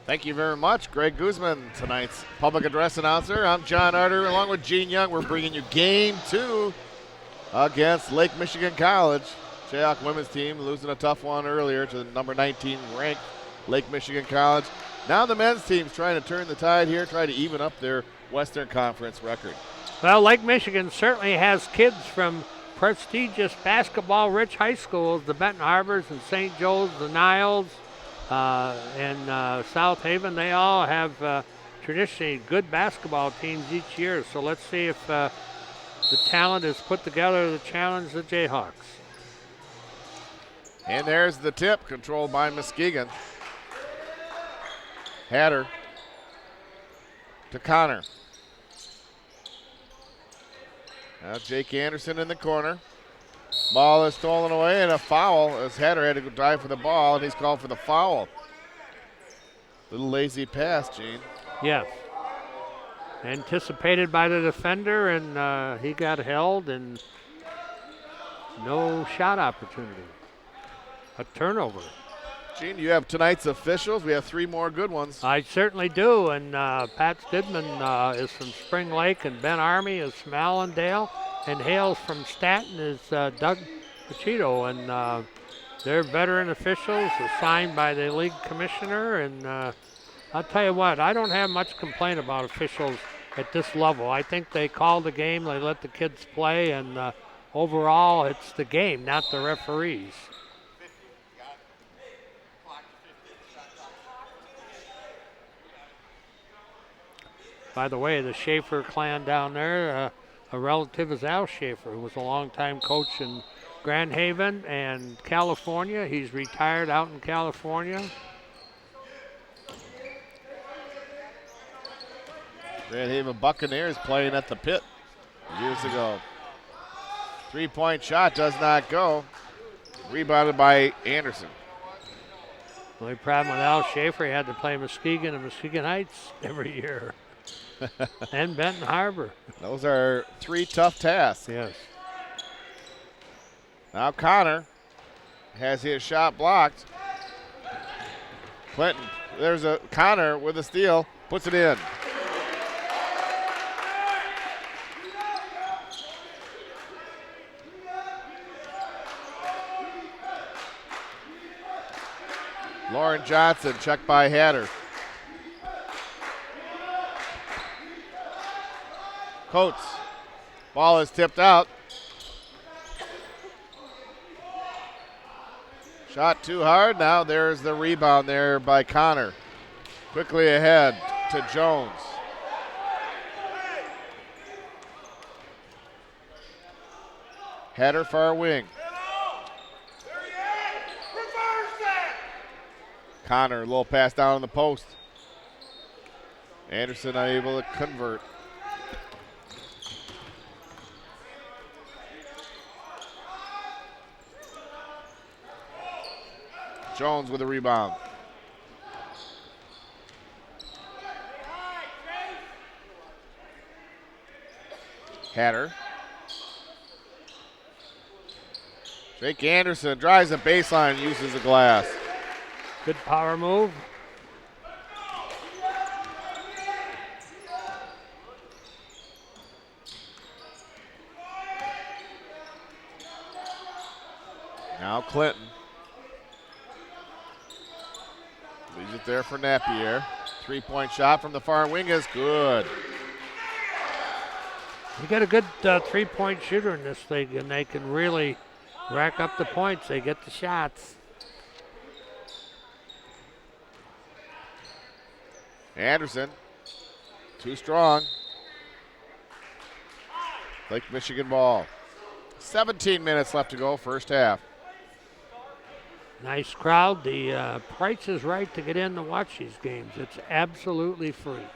Thank you very much, Greg Guzman, tonight's public address announcer. I'm John Arter, along with Gene Young. We're bringing you Game 2 against Lake Michigan College. Jayhawk women's team losing a tough one earlier to the number 19 ranked Lake Michigan College. Now the men's team's trying to turn the tide here, try to even up their Western Conference record. Well, Lake Michigan certainly has kids from prestigious basketball-rich high schools, the Benton Harbors and St. Joe's, the Niles, and South Haven. They all have traditionally good basketball teams each year. So let's see if the talent is put together to challenge the Jayhawks. And there's the tip, controlled by Muskegon. Hatter to Connor. Now Jake Anderson in the corner. Ball is stolen away and a foul as Hatter had to go dive for the ball and he's called for the foul. Little lazy pass, Gene. Yes. Anticipated by the defender and he got held and no shot opportunity. A turnover. Gene, you have tonight's officials. We have 3 more good ones. I certainly do, and Pat Stidman is from Spring Lake, and Ben Army is from Allendale, and Hales from Staten is Doug Pachito, and they're veteran officials assigned by the league commissioner, and I'll tell you what, I don't have much complaint about officials at this level. I think they call the game, they let the kids play, and overall it's the game, not the referees. By the way, the Schaefer clan down there, a relative is Al Schaefer, who was a longtime coach in Grand Haven and California. He's retired out in California. Grand Haven Buccaneers playing at the Pit years ago. 3-point shot does not go. Rebounded by Anderson. The only problem with Al Schaefer, he had to play Muskegon and Muskegon Heights every year. And Benton Harbor. Those are 3 tough tasks. Yes. Now Connor has his shot blocked. Clinton, there's a Connor with a steal, puts it in. Lauren Johnson, checked by Hatter. Coates, ball is tipped out. Shot too hard. Now there's the rebound there by Connor. Quickly ahead to Jones. Header far wing. Connor, a little pass down on the post. Anderson unable to convert. Jones with a rebound. Hatter. Jake Anderson drives the baseline and uses the glass. Good power move. Now Clinton. Leaves it there for Napier. 3-point shot from the far wing is good. You got a good 3-point shooter in this league, and they can really rack up the points. They get the shots. Anderson, too strong. Lake Michigan ball. 17 minutes left to go, first half. Nice crowd. The price is right to get in to watch these games. It's absolutely free.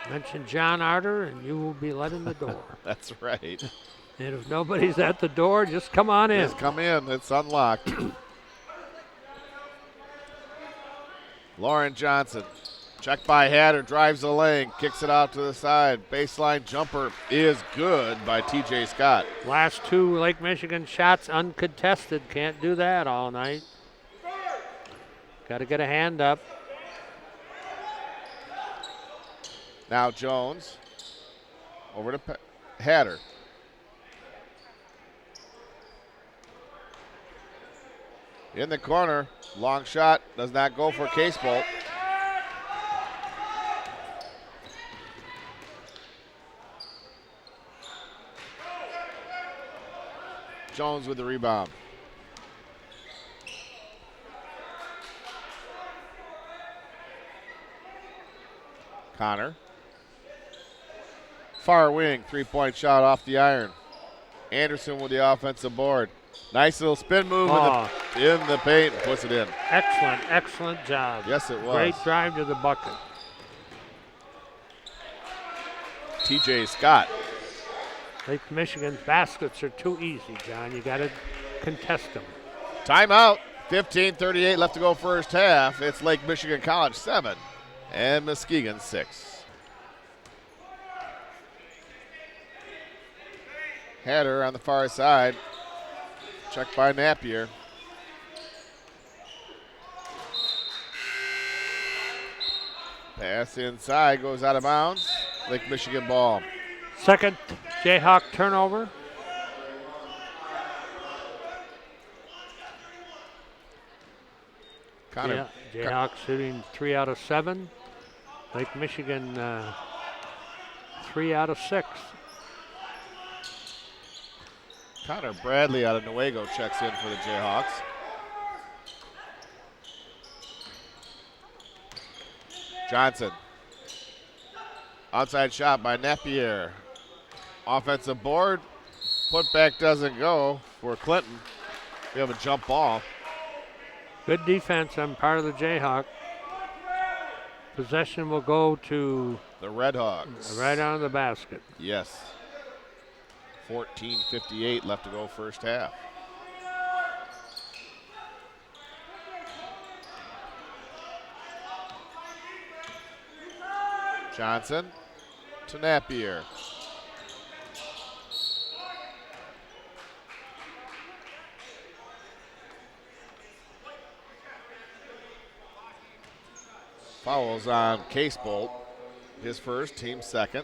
Mention John Arter and you will be let in the door. That's right. And if nobody's at the door, just come on in. Just come in. It's unlocked. Lauren Johnson. Checked by Hatter, drives the lane, kicks it out to the side. Baseline jumper is good by TJ Scott. Last 2 Lake Michigan shots uncontested. Can't do that all night. Got to get a hand up. Now Jones over to Hatter. In the corner, long shot, does not go for Casebolt. Jones with the rebound. Connor. Far wing, three-point shot off the iron. Anderson with the offensive board. Nice little spin move in the paint and puts it in. Excellent, excellent job. Yes, it was. Great drive to the bucket. TJ Scott. Lake Michigan's baskets are too easy, John. You got to contest them. Timeout. 15:38 left to go first half. It's Lake Michigan College 7 and Muskegon 6. Hatter on the far side. Checked by Napier. Pass inside, goes out of bounds. Lake Michigan ball. Second Jayhawk turnover. Connor. Jayhawks shooting 3 out of 7. Lake Michigan 3 out of 6. Connor Bradley out of Newaygo checks in for the Jayhawks. Johnson. Outside shot by Napier. Offensive board. Putback doesn't go for Clinton. We have a jump ball. Good defense on part of the Jayhawk. Possession will go to the Red Hawks. Right on the basket. Yes. 14:58 left to go first half. Johnson to Napier. Fouls on Casebolt. His first, team second.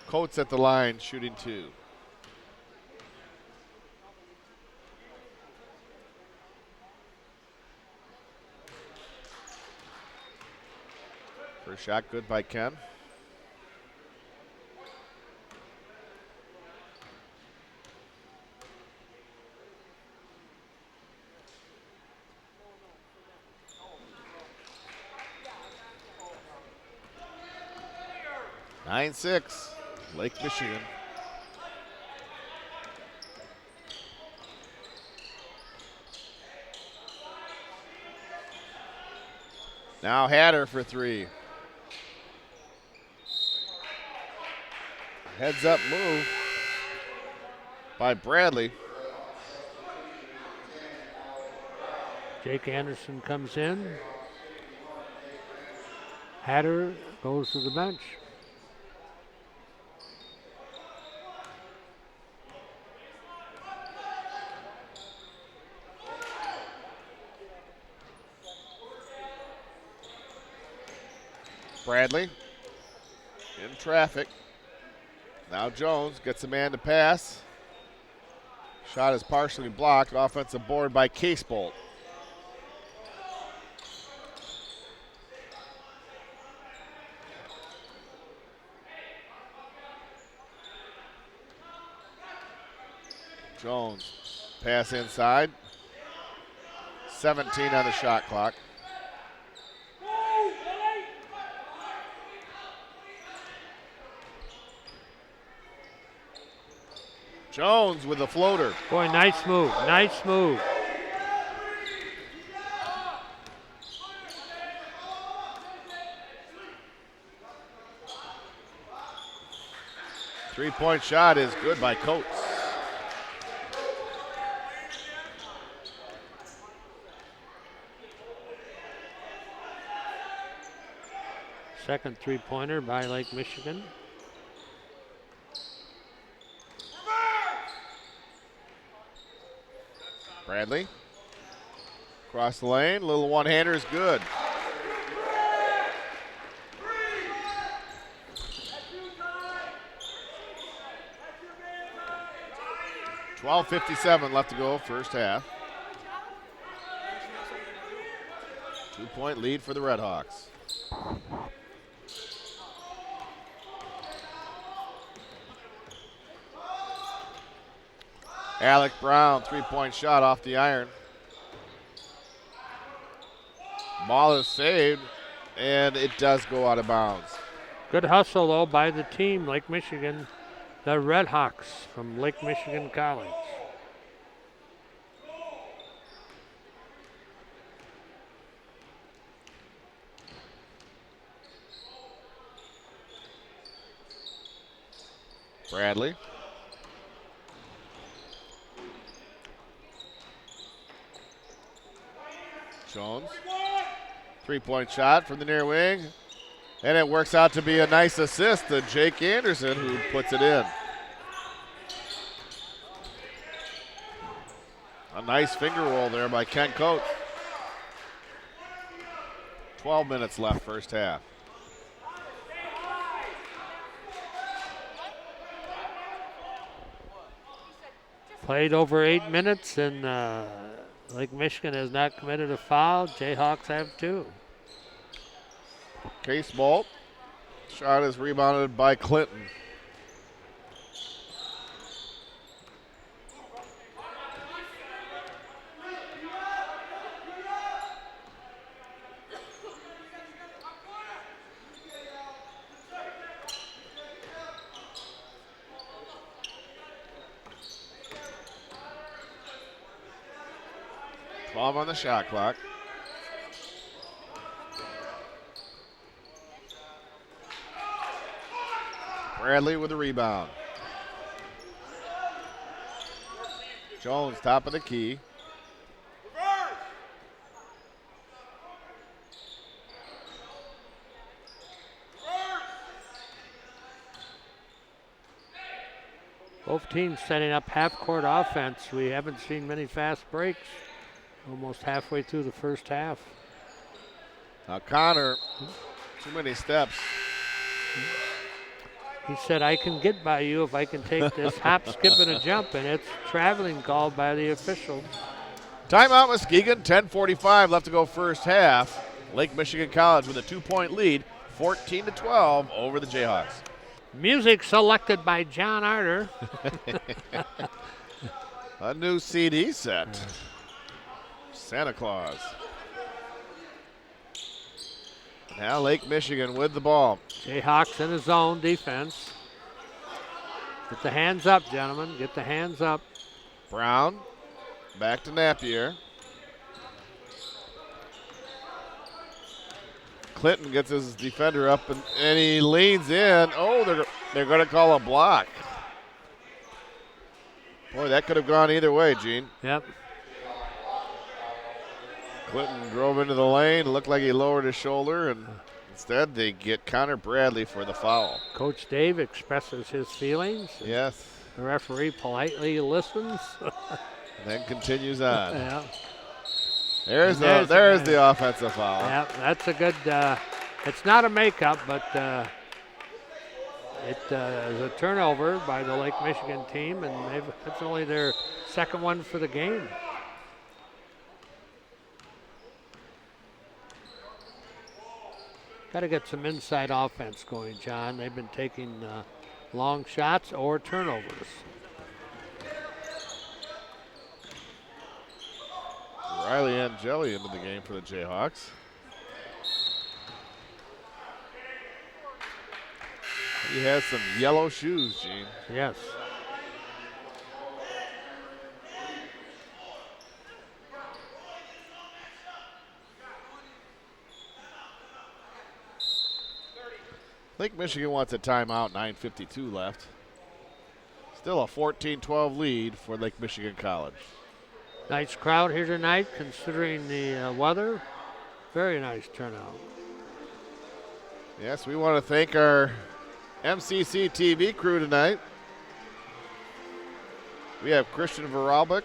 Coates at the line, shooting 2. First shot good by Ken. Nine 6. Lake Michigan. Now Hatter for 3. Heads up move by Bradley. Jake Anderson comes in. Hatter goes to the bench. Bradley in traffic. Now Jones gets a man to pass. Shot is partially blocked. Offensive board by Casebolt. Jones, pass inside. 17 on the shot clock. Jones with a floater. Boy, nice move, nice move. Three-point shot is good by Coates. Second three-pointer by Lake Michigan. Bradley. Across the lane, little one-hander is good. 12:57 left to go, first half. 2-point lead for the Red Hawks. Alec Brown, 3-point shot off the iron. Ball is saved, and it does go out of bounds. Good hustle, though, by the team, Lake Michigan, the Red Hawks from Lake Michigan College. Bradley. Jones. 3-point shot from the near wing. And it works out to be a nice assist to Jake Anderson, who puts it in. A nice finger roll there by Kent Coates. 12 minutes left first half. Played over 8 minutes, and Lake Michigan has not committed a foul. Jayhawks have 2. Case Bolt. Shot is rebounded by Clinton. On the shot clock. Bradley with the rebound. Jones, top of the key. Both teams setting up half-court offense. We haven't seen many fast breaks. Almost halfway through the first half. Now Connor, too many steps. He said, I can get by you if I can take this hop, skip, and a jump, and it's traveling called by the official. Timeout Muskegon, 10:45 left to go first half. Lake Michigan College with a 2-point lead, 14-12 over the Jayhawks. Music selected by John Arter. A new CD set. Santa Claus. Now Lake Michigan with the ball. Jayhawks in a zone defense. Get the hands up, gentlemen. Get the hands up. Brown back to Napier. Clinton gets his defender up and he leans in. Oh, they're going to call a block. Boy, that could have gone either way, Gene. Yep. Clinton drove into the lane, looked like he lowered his shoulder, and instead they get Connor Bradley for the foul. Coach Dave expresses his feelings. Yes. The referee politely listens. And then continues on. Yeah. There's the offensive foul. Yeah, that's a good, it's not a makeup, but it is a turnover by the Lake Michigan team, and it's only their second one for the game. Got to get some inside offense going, John. They've been taking long shots or turnovers. Riley Angeli into the game for the Jayhawks. He has some yellow shoes, Gene. Yes. Lake Michigan wants a timeout, 9:52 left. Still a 14-12 lead for Lake Michigan College. Nice crowd here tonight, considering the weather. Very nice turnout. Yes, we want to thank our MCC TV crew tonight. We have Christian Voralbik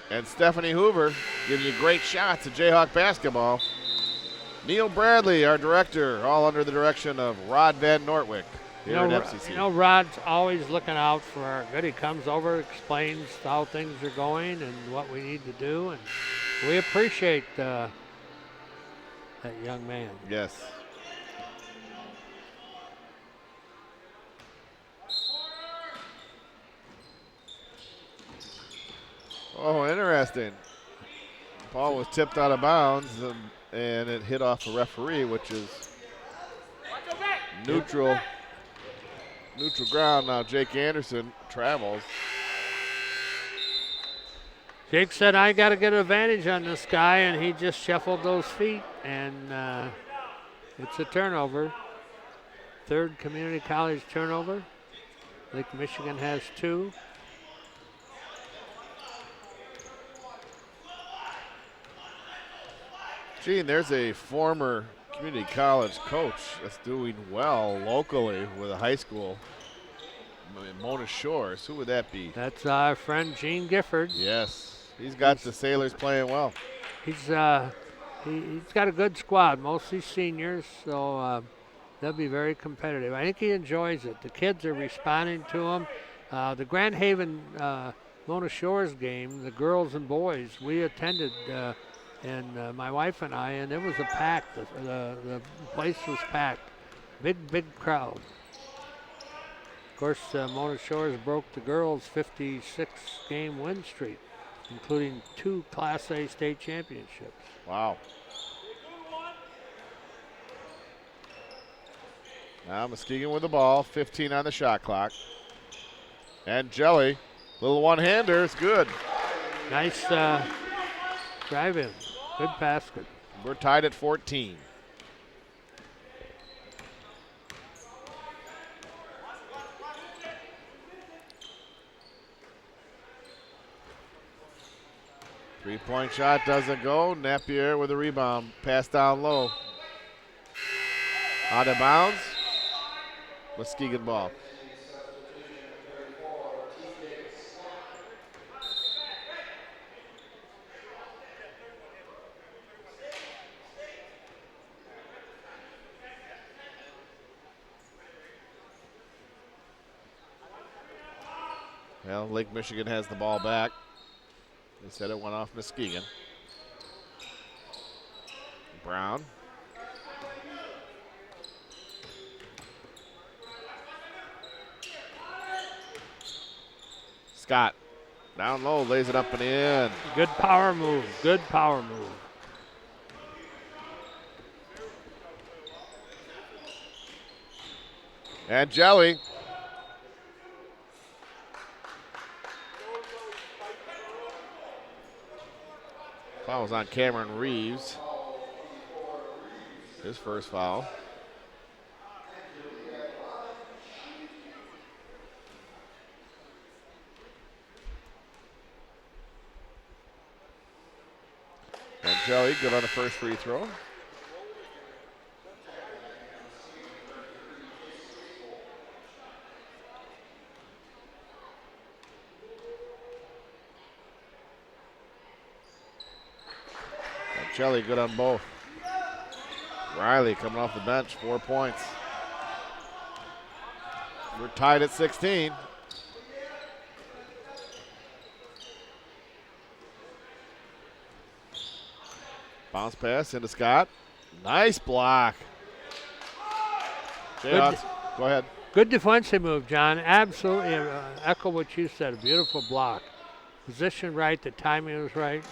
and Stephanie Hoover giving you great shots at Jayhawk basketball. Neil Bradley, our director, all under the direction of Rod Van Nortwick. here at MCC. Rod's always looking out for our good. He comes over, explains how things are going and what we need to do, and we appreciate that young man. Yes. Oh, interesting. Ball was tipped out of bounds, and it hit off a referee, which is neutral ground. Now Jake Anderson travels. Jake said, I got to get an advantage on this guy, and he just shuffled those feet, and it's a turnover. Third community college turnover. Lake Michigan has 2. Gene, there's a former community college coach that's doing well locally with a high school. Mona Shores, who would that be? That's our friend Gene Gifford. Yes, he's got the Sailors playing well. He's got a good squad, mostly seniors, so they'll be very competitive. I think he enjoys it. The kids are responding to him. The Grand Haven Mona Shores game, the girls and boys, we attended, and my wife and I, and it was a pack. The place was packed. Big crowd. Of course, Mona Shores broke the girls' 56-game win streak, including 2 Class A state championships. Wow. Now Muskegon with the ball, 15 on the shot clock. And Jelly, little one-hander, is good. Nice drive in. Good basket. We're tied at 14. Three-point shot doesn't go. Napier with a rebound. Pass down low. Out of bounds. Muskegon ball. Well, Lake Michigan has the ball back. They said it went off Muskegon. Brown. Scott down low, lays it up and in. Good power move. Good power move. And Jelly. Foul was on Cameron Reeves. His first foul. And Jelly good on the first free throw. Jelly good on both. Riley coming off the bench, 4 points. We're tied at 16. Bounce pass into Scott. Nice block. Jayhawks, go ahead. Good defensive move, John. Absolutely echo what you said. A beautiful block. Position right, the timing was right.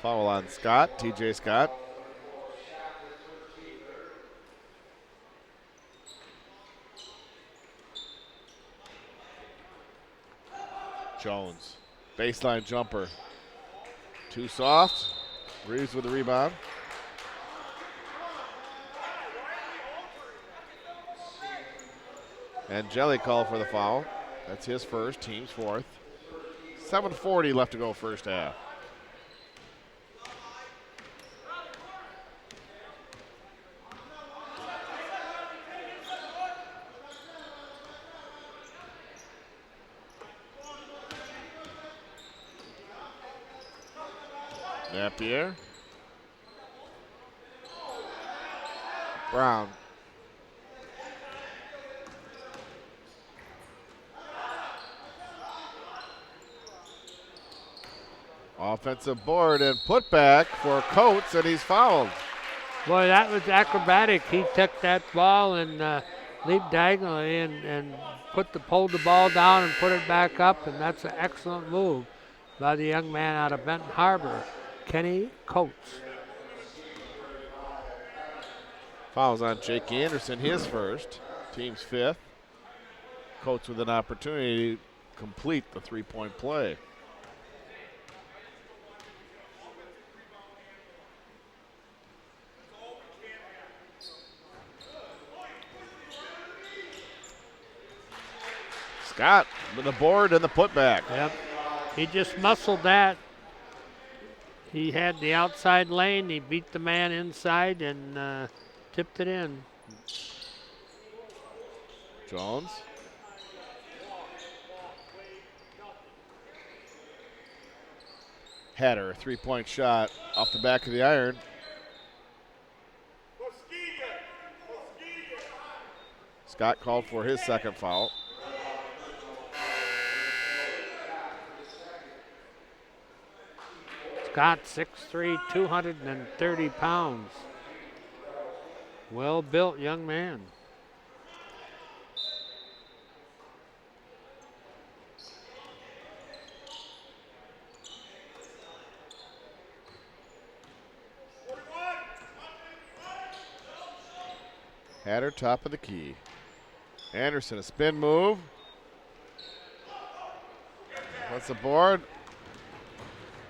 Foul on Scott, TJ Scott. Jones, baseline jumper. Too soft. Reeves with the rebound. And Jelly called for the foul. That's his first, team's fourth. 7:40 left to go first half. Napier. Brown. Offensive board and putback for Coates, and he's fouled. Boy, that was acrobatic. He took that ball and leaped diagonally and pulled the ball down and put it back up, and that's an excellent move by the young man out of Benton Harbor, Kenny Coates. Fouls on Jake Anderson, his first, team's fifth. Coates with an opportunity to complete the three-point play. Scott with the board and the putback. Yep. He just muscled that. He had the outside lane. He beat the man inside and tipped it in. Jones. Hatter, a three-point shot off the back of the iron. Scott called for his second foul. Scott, 6'3", 230 pounds. Well-built young man. Hatter, top of the key. Anderson, a spin move. That's the board.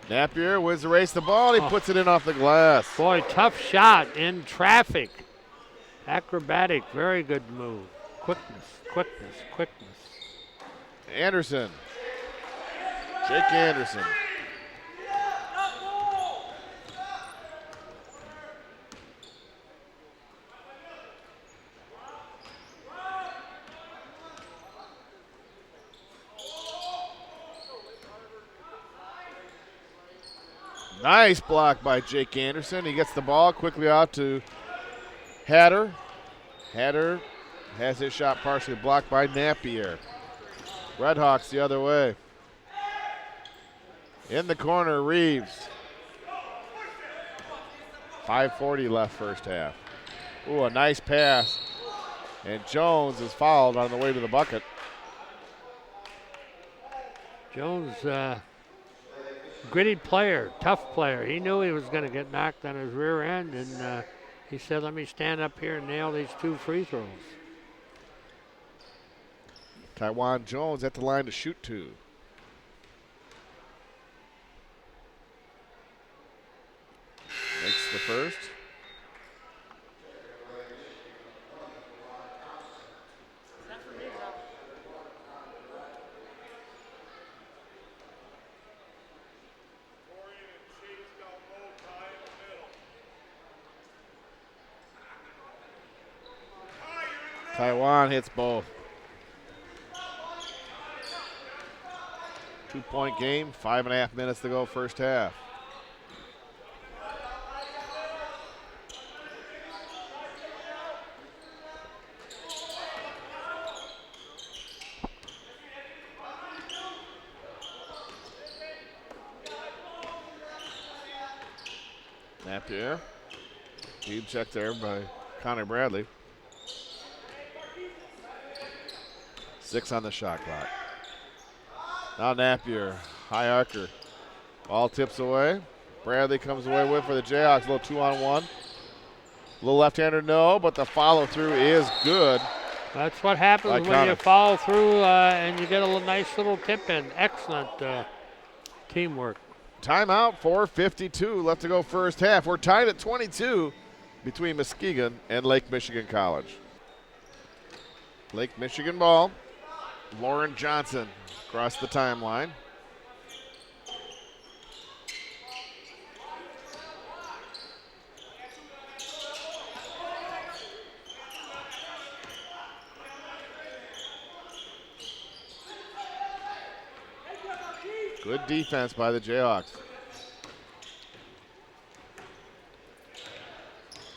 Napier wins the race the ball. He puts it in off the glass. Boy, tough shot in traffic. Acrobatic, very good move. Quickness, quickness, quickness. Anderson. Jake Anderson. Nice block by Jake Anderson. He gets the ball quickly out to Hatter. Hatter has his shot partially blocked by Napier. Redhawks the other way. In the corner, Reeves. 5:40 left first half. Ooh, a nice pass. And Jones is fouled on the way to the bucket. Jones, gritty player, tough player. He knew he was going to get knocked on his rear end, and he said, let me stand up here and nail these two free throws. Taiwan Jones at the line to shoot two. Makes the first. Taiwan hits both. 2-point game, 5.5 minutes to go first half. Napier. Deep check there by Connor Bradley. 6 on the shot clock. Now Napier, high archer. Ball tips away. Bradley comes away with for the Jayhawks. A little 2-on-1. A little left-hander, no, but the follow-through is good. That's what happens when you follow through and you get a nice little tip in. Excellent teamwork. Timeout, 4:52 left to go first half. We're tied at 22 between Muskegon and Lake Michigan College. Lake Michigan ball. Lauren Johnson across the timeline. Good defense by the Jayhawks.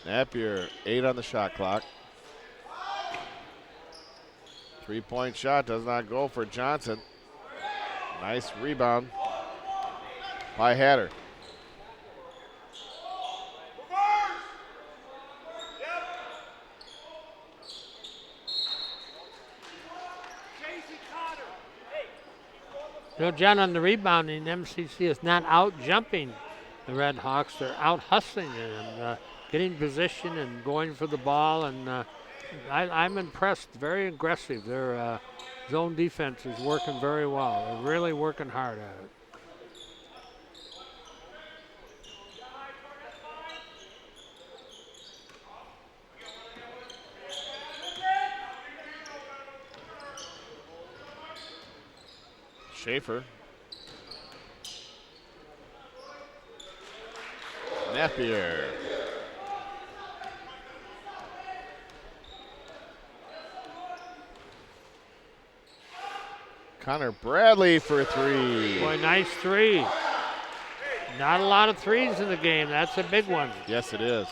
Napier, 8 on the shot clock. 3-point shot does not go for Johnson. Nice rebound by Hatter. You know, John, on the rebounding, MCC is not out jumping the Red Hawks. They're out hustling it and getting position and going for the ball. And I'm impressed. Very aggressive. Their zone defense is working very well. They're really working hard at it. Schaefer. Napier. Connor Bradley for 3. Boy, nice three. Not a lot of threes in the game. That's a big one. Yes, it is.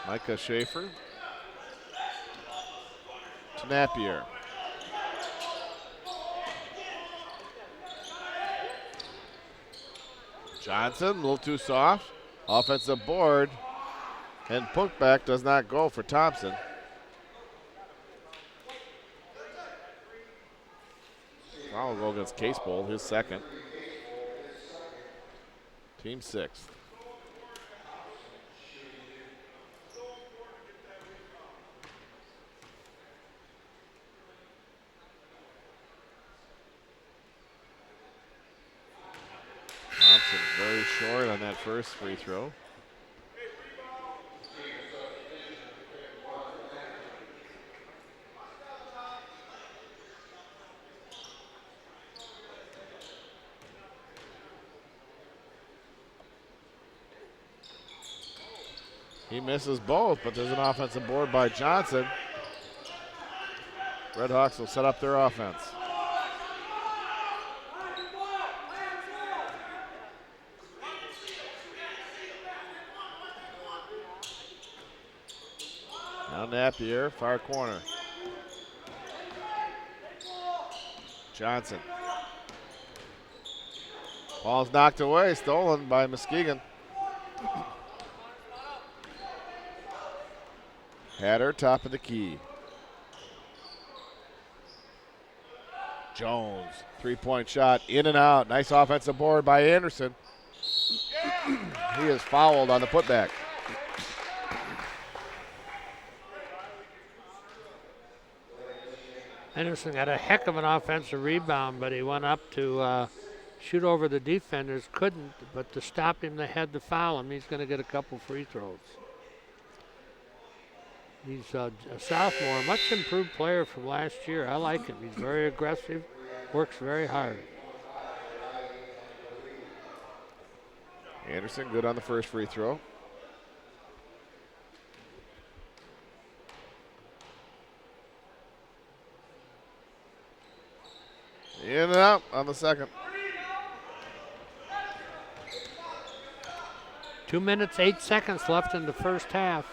Micah Schaefer to Napier. Johnson, a little too soft. Offensive board. And putback does not go for Thompson. Foul will go against Casebold, his second. Team 6th. Thompson very short on that first free throw. He misses both, but there's an offensive board by Johnson. Red Hawks will set up their offense. Now Napier, far corner. Johnson. Ball's knocked away, stolen by Muskegon. Hatter, top of the key. Jones, 3-point shot, in and out. Nice offensive board by Anderson. He is fouled on the putback. Anderson got a heck of an offensive rebound, but he went up to shoot over the defenders. Couldn't, but to stop him, they had to foul him. He's going to get a couple free throws. He's a sophomore, much improved player from last year. I like him. He's very aggressive, works very hard. Anderson good on the first free throw. In and out on the second. 2 minutes, 8 seconds left in the first half.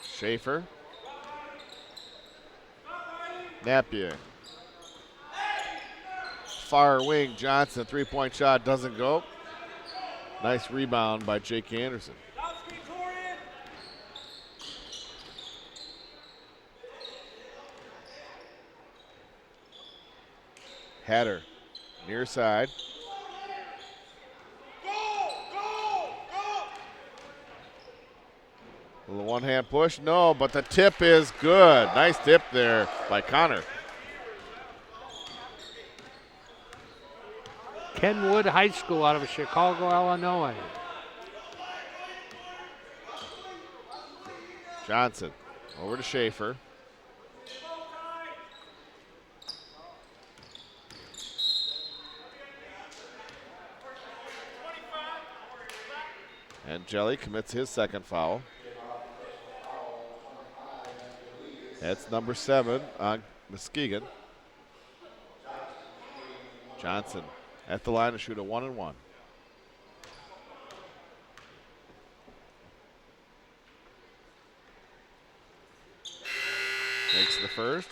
Schaefer. Napier. Far wing, Johnson, 3-point shot doesn't go. Nice rebound by Jake Anderson. Hatter, near side. A little one-hand push, no, but the tip is good. Nice tip there by Connor. Kenwood High School out of Chicago, Illinois. Johnson over to Schaefer. And Jelly commits his second foul. That's number 7 on Muskegon. Johnson at the line to shoot a 1-and-1. Makes the first.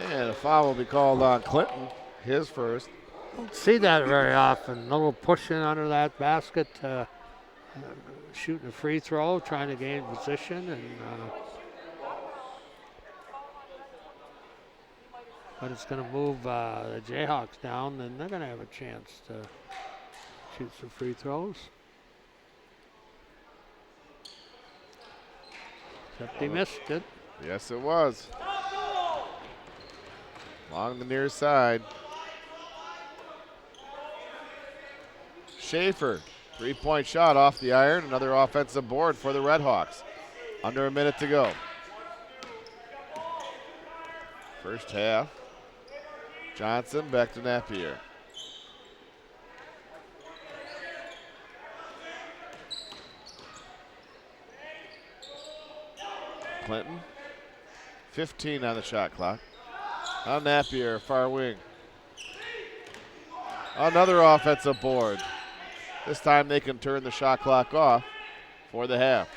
And a foul will be called on Clinton, his first. Don't see that very often. A little pushing under that basket, shooting a free throw, trying to gain position, and but it's going to move the Jayhawks down, and they're going to have a chance to shoot some free throws. Except he missed it. Yes, it was. Along the near side. Schaefer, 3-point shot off the iron. Another offensive board for the Redhawks. Under a minute to go. First half. Johnson back to Napier. Clinton, 15 on the shot clock. Now Napier, far wing. Another offensive board. This time they can turn the shot clock off for the half.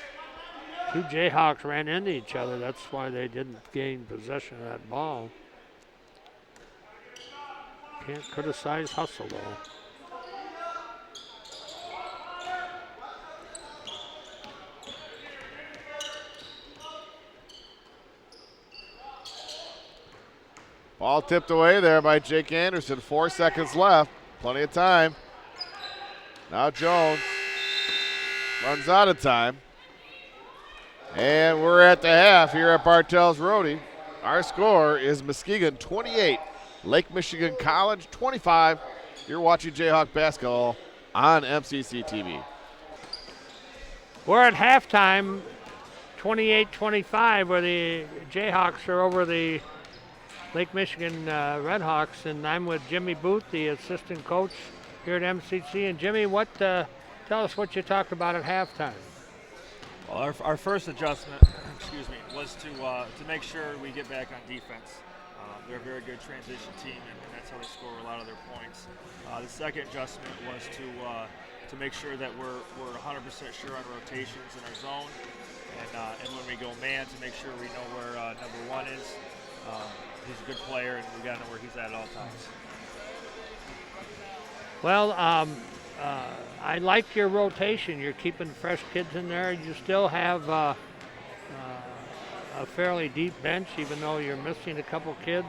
Two Jayhawks ran into each other. That's why they didn't gain possession of that ball. Can't criticize hustle, though. Ball tipped away there by Jake Anderson. 4 seconds left. Plenty of time. Now Jones runs out of time. And we're at the half here at Bartell's Roadie. Our score is Muskegon 28, Lake Michigan College 25. You're watching Jayhawk basketball on MCC TV. We're at halftime, 28-25, where the Jayhawks are over the Lake Michigan Redhawks, and I'm with Jimmy Booth, the assistant coach here at MCC. And Jimmy, tell us what you talked about at halftime. Well, our first adjustment, was to make sure we get back on defense. They're a very good transition team, and that's how they score a lot of their points. The second adjustment was to make sure that we're 100% sure on rotations in our zone, and when we go man, to make sure we know where number 1 is. He's a good player, and we got to know where he's at all times. Well, I like your rotation. You're keeping fresh kids in there. You still have a fairly deep bench, even though you're missing a couple kids.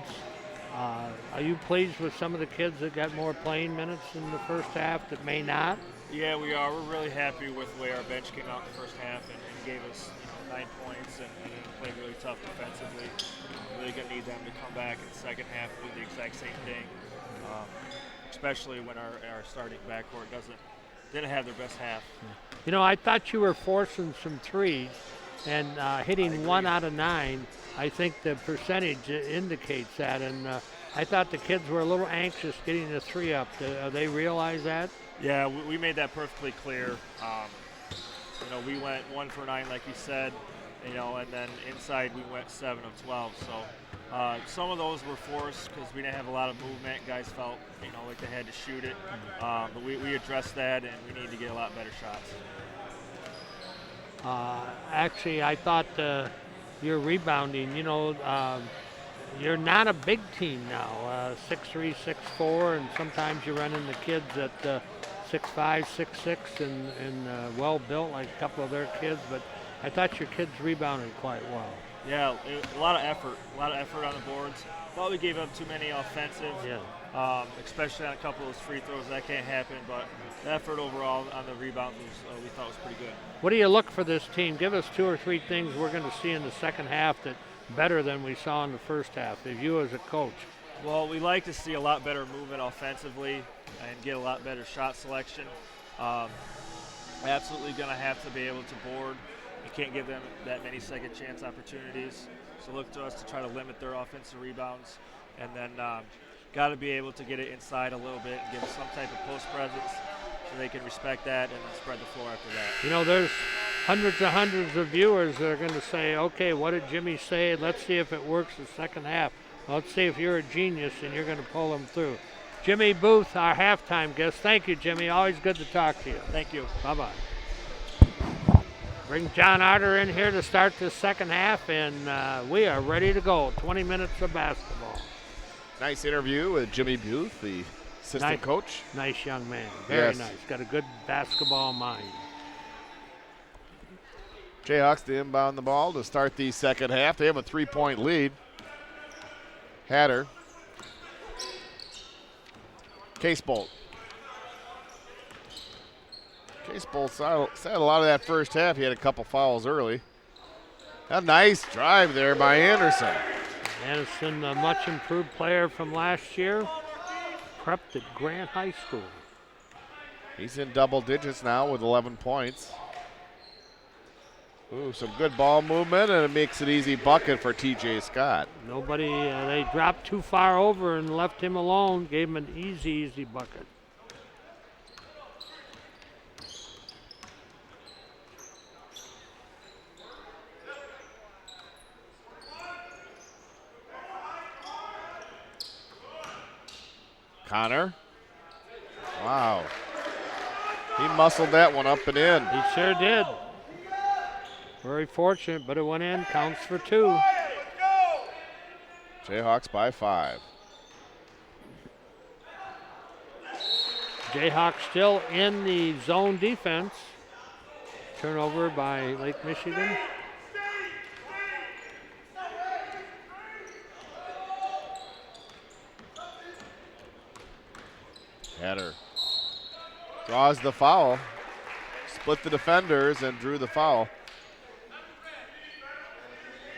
Are you pleased with some of the kids that got more playing minutes in the first half that may not? Yeah, we are. We're really happy with the way our bench came out in the first half and gave us 9 points and played really tough defensively. Really going to need them to come back in the second half and do the exact same thing, especially when our starting backcourt didn't have their best half. You know, I thought you were forcing some threes and hitting 1 out of 9. I think the percentage indicates that, and I thought the kids were a little anxious getting the 3 up. Do they realize that? Yeah, we made that perfectly clear. We went 1 for 9, like you said, and then inside we went 7 of 12. So some of those were forced because we didn't have a lot of movement. Guys felt, like they had to shoot it. But we addressed that, and we need to get a lot better shots. Actually, I thought your rebounding, you're not a big team now, 6'3", 6'4", and sometimes you run into kids at 6'5", 6'6", and well-built like a couple of their kids, but I thought your kids rebounded quite well. Yeah, a lot of effort on the boards. Thought we gave up too many offensive, especially on a couple of those free throws. That can't happen, but the effort overall on the rebound we thought was pretty good. What do you look for this team? Give us 2 or 3 things we're going to see in the second half that better than we saw in the first half, if you as a coach. Well, we like to see a lot better movement offensively and get a lot better shot selection. Absolutely going to have to be able to board. You can't give them that many second chance opportunities. So look to us to try to limit their offensive rebounds. And then got to be able to get it inside a little bit and give them some type of post presence so they can respect that and then spread the floor after that. You know, there's hundreds of viewers that are going to say, okay, what did Jimmy say? Let's see if it works the second half. Let's see if you're a genius and you're going to pull them through. Jimmy Booth, our halftime guest. Thank you, Jimmy. Always good to talk to you. Thank you. Bye-bye. Bring John Arter in here to start the second half, and we are ready to go. 20 minutes of basketball. Nice interview with Jimmy Booth, the assistant coach. Nice young man. Very Yes. nice. Got a good basketball mind. Jayhawks to inbound the ball to start the second half. They have a 3-point lead. Hatter. Casebolt. Casebolt said a lot of that first half. He had a couple fouls early. A nice drive there by Anderson. Anderson, a much improved player from last year. Prepped at Grant High School. He's in double digits now with 11 points. Ooh, some good ball movement, and it makes it easy bucket for TJ Scott. Nobody, they dropped too far over and left him alone. Gave him an easy bucket. Connor. Wow. He muscled that one up and in. He sure did. Very fortunate, but it went in. Counts for 2. Jayhawks by 5. Jayhawks still in the zone defense. Turnover by Lake Michigan. Hatter draws the foul. Split the defenders and drew the foul.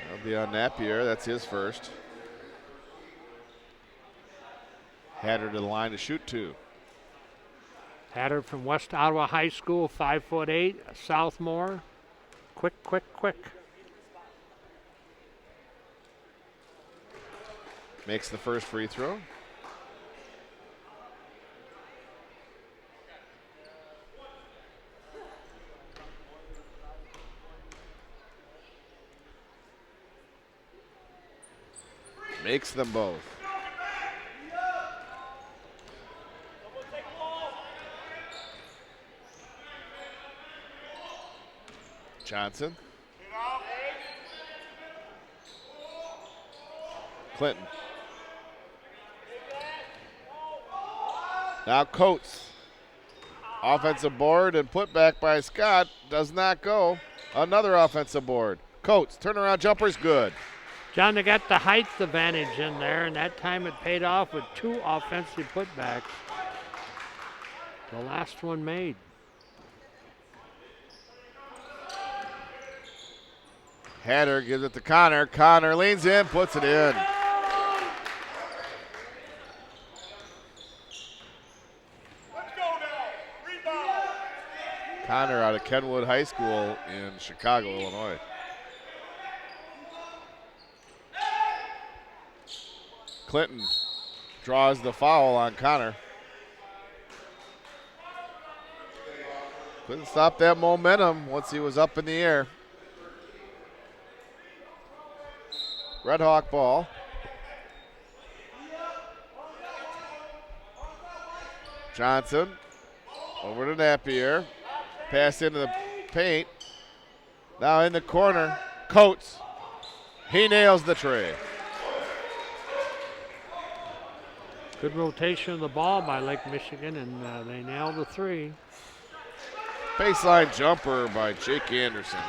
That'll be on Napier. That's his first. Hatter to the line to shoot 2. Hatter from West Ottawa High School, 5'8", sophomore. Quick. Makes the first free throw. Makes them both. Johnson. Clinton. Now Coates. Offensive board and put back by Scott. Does not go. Another offensive board. Coates, turnaround jumper's good. John, they got the height advantage in there, and that time it paid off with 2 offensive putbacks. The last one made. Hatter gives it to Connor. Connor leans in, puts it in. Connor out of Kenwood High School in Chicago, Illinois. Clinton draws the foul on Connor. Couldn't stop that momentum once he was up in the air. Red Hawk ball. Johnson over to Napier. Pass into the paint. Now in the corner, Coates. He nails the tray. Good rotation of the ball by Lake Michigan, and they nailed the 3. Baseline jumper by Jake Anderson.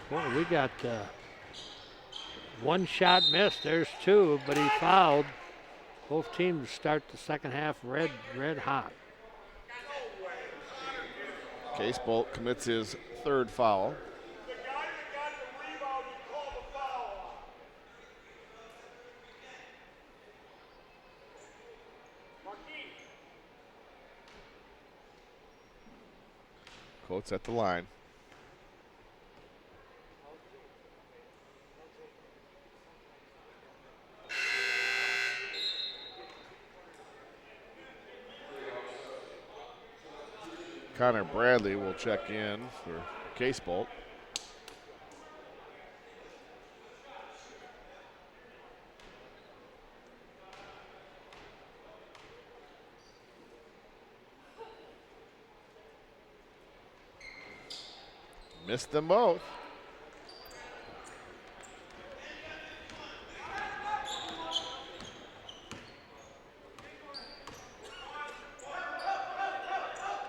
Boy, we got 1 shot missed. There's 2, but he fouled. Both teams start the second half red hot. Casebolt commits his 3rd foul. Coates at the line. Connor Bradley will check in for Case Bolt. Missed them both.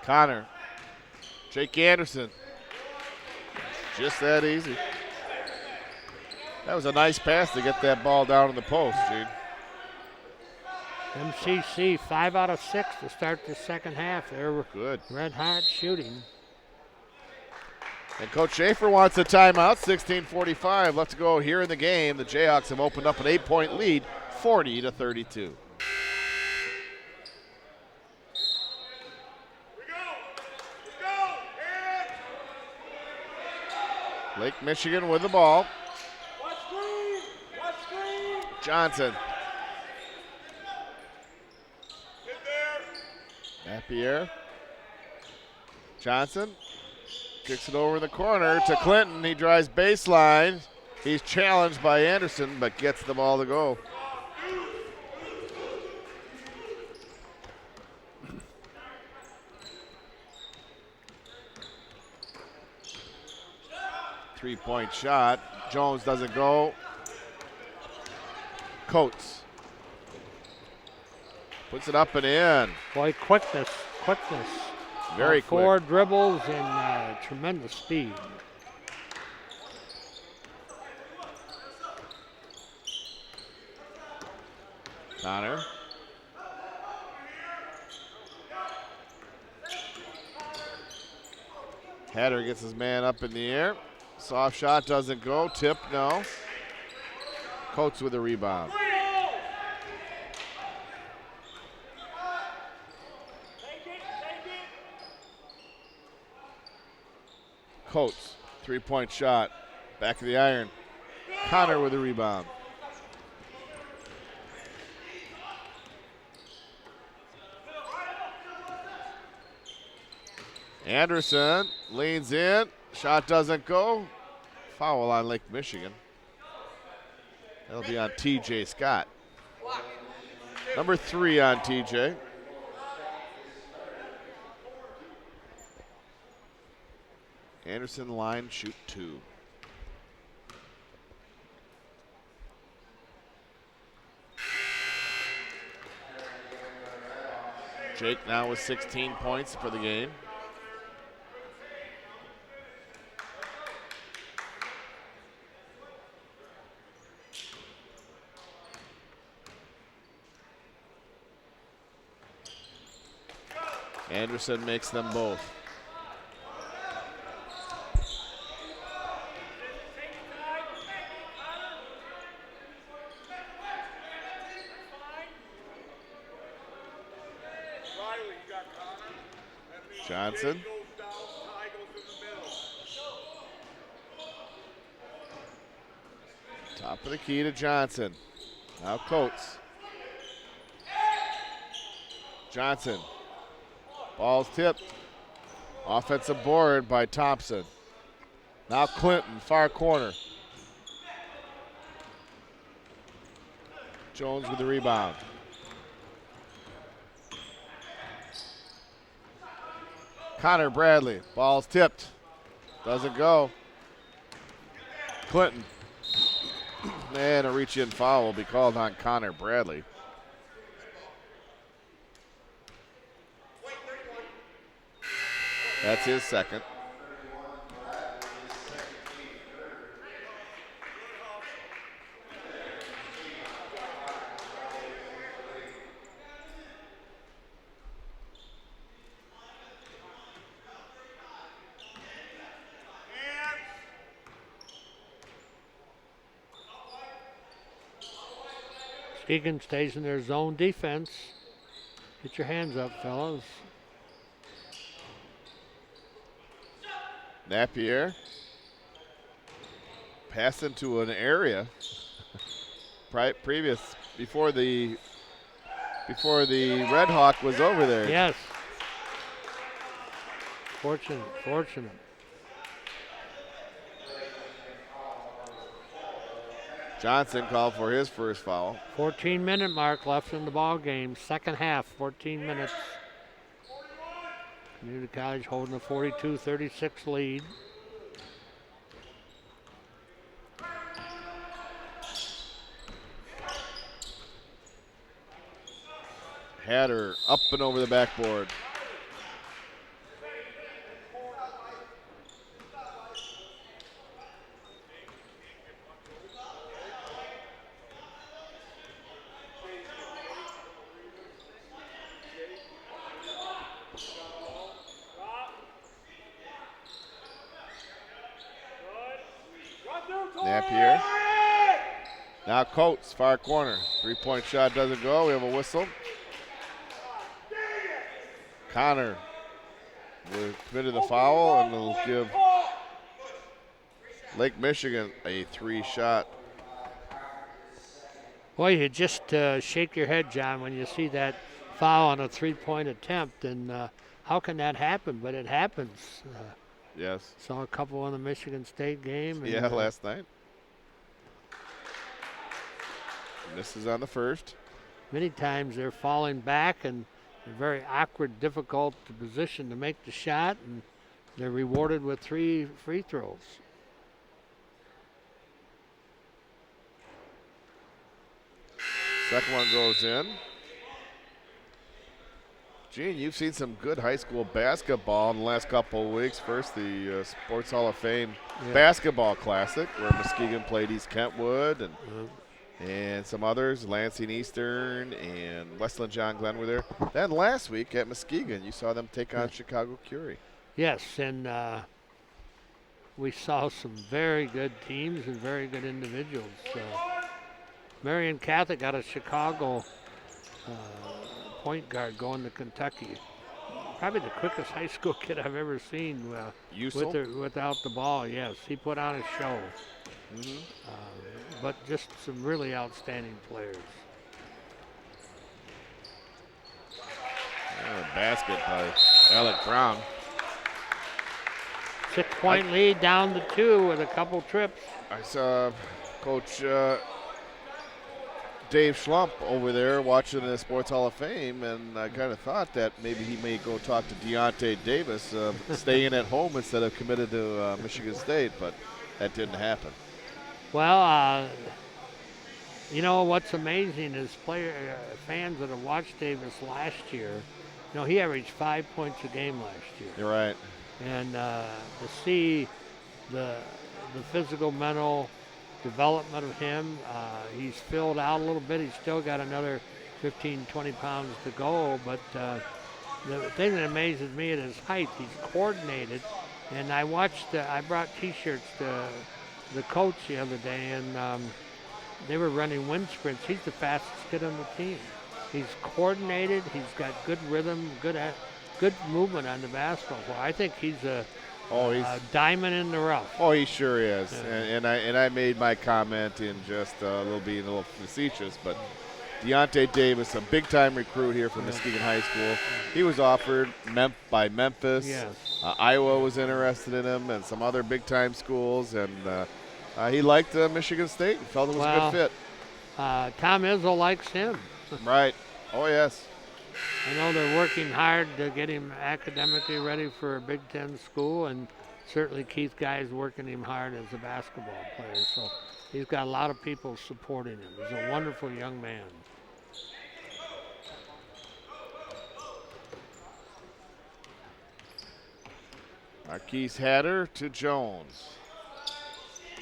Connor. Jake Anderson. Just that easy. That was a nice pass to get that ball down in the post, Gene. MCC 5 out of 6 to start the second half. They're good. Red hot shooting. And Coach Schaefer wants a timeout. 16:45 left to go here in the game. The Jayhawks have opened up an 8-point lead, 40-32. Lake Michigan with the ball. Johnson. Napier. Johnson kicks it over in the corner to Clinton. He drives baseline. He's challenged by Anderson, but gets the ball to go. Three-point shot. Jones doesn't go. Coates puts it up and in. Boy, quickness. Very quick. 4 dribbles and tremendous speed. Connor. Hatter gets his man up in the air. Soft shot doesn't go. Tip, no. Coates with a rebound. Coates, three-point shot. Back of the iron. Connor with a rebound. Anderson leans in. Shot doesn't go. Foul on Lake Michigan. That'll be on TJ Scott. Number 3 on TJ. Anderson line, shoot 2. Jake now with 16 points for the game. Anderson makes them both. Johnson. Top of the key to Johnson. Now Coates. Johnson. Ball's tipped. Offensive board by Thompson. Now Clinton, far corner. Jones with the rebound. Connor Bradley, ball's tipped. Doesn't go. Clinton. And a reach-in foul will be called on Connor Bradley. That's his second. Egan stays in their zone defense. Get your hands up, fellas. Napier passed into an area before the Red Hawk was over there. Yes. Fortunate. Johnson called for his first foul. 14-minute mark left in the ball game. Second half, 14 minutes. Community College holding a 42-36 lead. Hatter up and over the backboard. Napier. Now Coates, far corner. 3-point shot doesn't go. We have a whistle. Connor will committed the foul and will give Lake Michigan a 3-shot. Boy, you just shake your head, John, when you see that foul on a 3-point attempt. And how can that happen? But it happens. Yes. Saw a couple in the Michigan State game. And, Yeah, last night. Misses on the first. Many times they're falling back and a very awkward, difficult position to make the shot, and they're rewarded with 3 free throws. Second one goes in. Gene, you've seen some good high school basketball in the last couple of weeks. First, the Sports Hall of Fame Basketball Classic, where Muskegon played East Kentwood and some others, Lansing Eastern and Westland John Glenn were there. Then last week at Muskegon, you saw them take on Chicago Curie. Yes, and we saw some very good teams and very good individuals. Marion Catholic got a Chicago point guard going to Kentucky. Probably the quickest high school kid I've ever seen without the ball. Yes, he put on a show. But just some really outstanding players. Basket by Alec Brown. 6-point lead down to 2 with a couple trips. I saw Coach Dave Schlump over there watching the Sports Hall of Fame, and I kind of thought that maybe he may go talk to Deontay Davis, staying at home instead of committed to Michigan State, but that didn't happen. Well, you know what's amazing is fans that have watched Davis last year. You know, he averaged 5 points a game last year. You're right. And to see the physical, mental development of him, he's filled out a little bit. He's still got another 15, 20 pounds to go. But the thing that amazes me at his height, he's coordinated. And I brought T-shirts to the coach the other day, and they were running wind sprints. He's the fastest kid on the team. He's coordinated. He's got good rhythm, good movement on the basketball floor. I think he's a diamond in the rough. Oh, he sure is. Yeah. And I made my comment in just being a little facetious, but Deontay Davis, a big-time recruit here from Muskegon High School. He was offered by Memphis. Yes. Iowa was interested in him, and some other big-time schools, and he liked Michigan State and felt it was a good fit. Tom Izzo likes him. Right. Oh, yes. I know they're working hard to get him academically ready for a Big Ten school, and certainly Keith Guy is working him hard as a basketball player. So he's got a lot of people supporting him. He's a wonderful young man. Marquise Hatter to Jones.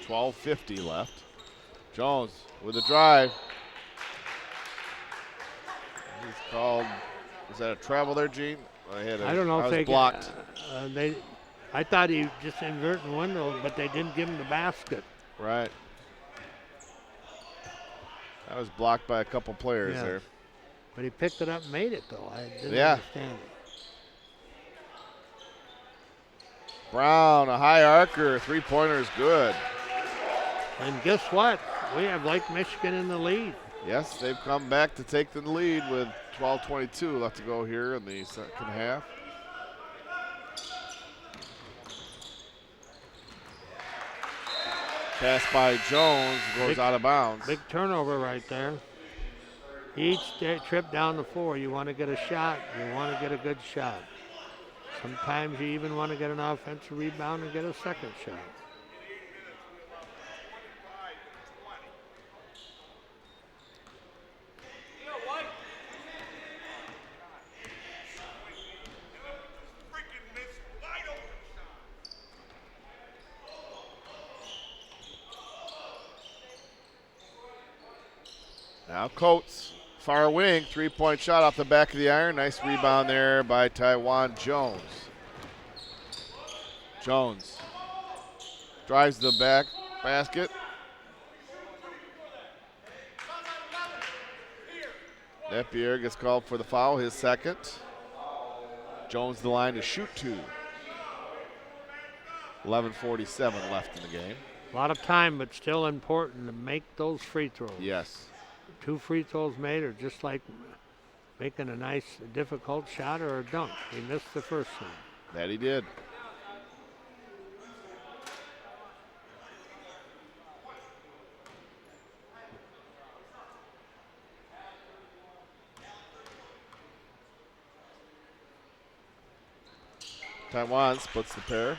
12:50 left. Jones with a drive. He's called. Is that a travel there, Gene? I don't know if they blocked. I thought he just inverted the window, but they didn't give him the basket. Right. That was blocked by a couple players there. But he picked it up and made it, though. I didn't understand it. Brown, a high arcer, three-pointer is good. And guess what? We have Lake Michigan in the lead. Yes, they've come back to take the lead with 12:22 left to go here in the second half. Pass by Jones goes out of bounds. Big turnover right there. Each trip down the floor, you want to get a shot. You want to get a good shot. Sometimes you even want to get an offensive rebound and get a second shot. Now Coates, far wing, three-point shot off the back of the iron. Nice rebound there by Taiwan Jones. Jones drives the back basket. Napier gets called for the foul, his second. Jones the line to shoot two. 11:47 left in the game. A lot of time, but still important to make those free throws. Yes. 2 free throws made are just like making a nice, difficult shot or a dunk. He missed the first one. That he did. Taiwan splits the pair.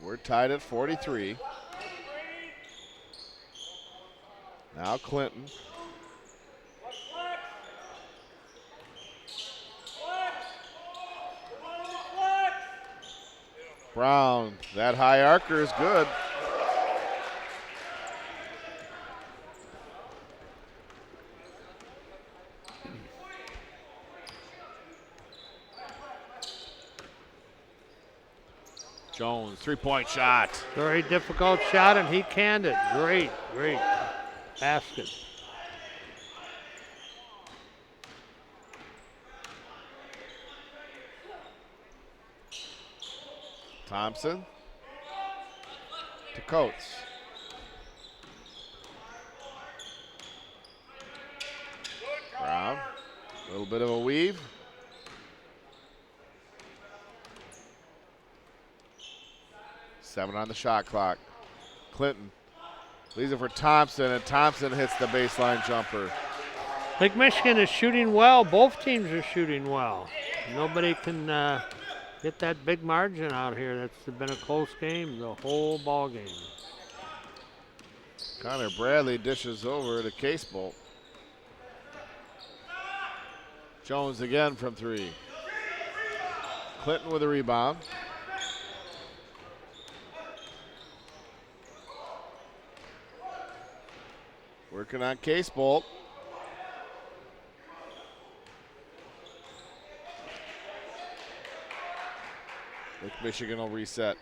We're tied at 43. Now Clinton. Brown, that high arcer is good. Jones, three-point shot. Very difficult shot, and he canned it. Great, great basket. Thompson to Coates. Brown, a little bit of a weave. Seven on the shot clock. Clinton leaves it for Thompson, and Thompson hits the baseline jumper. Lake Michigan is shooting well. Both teams are shooting well. Nobody can get that big margin out here. That's been a close game the whole ball game. Connor Bradley dishes over to Casebolt. Jones again from three. Clinton with a rebound. Working on Casebolt. Lake Michigan will reset.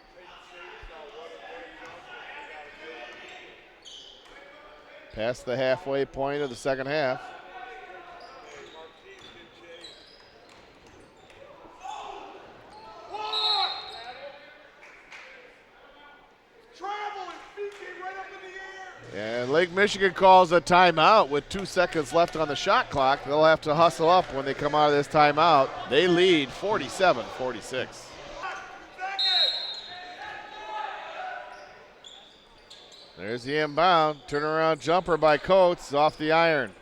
Past the halfway point of the second half. And Lake Michigan calls a timeout with 2 seconds left on the shot clock. They'll have to hustle up when they come out of this timeout. They lead 47-46. There's the inbound. Turnaround jumper by Coates off the iron.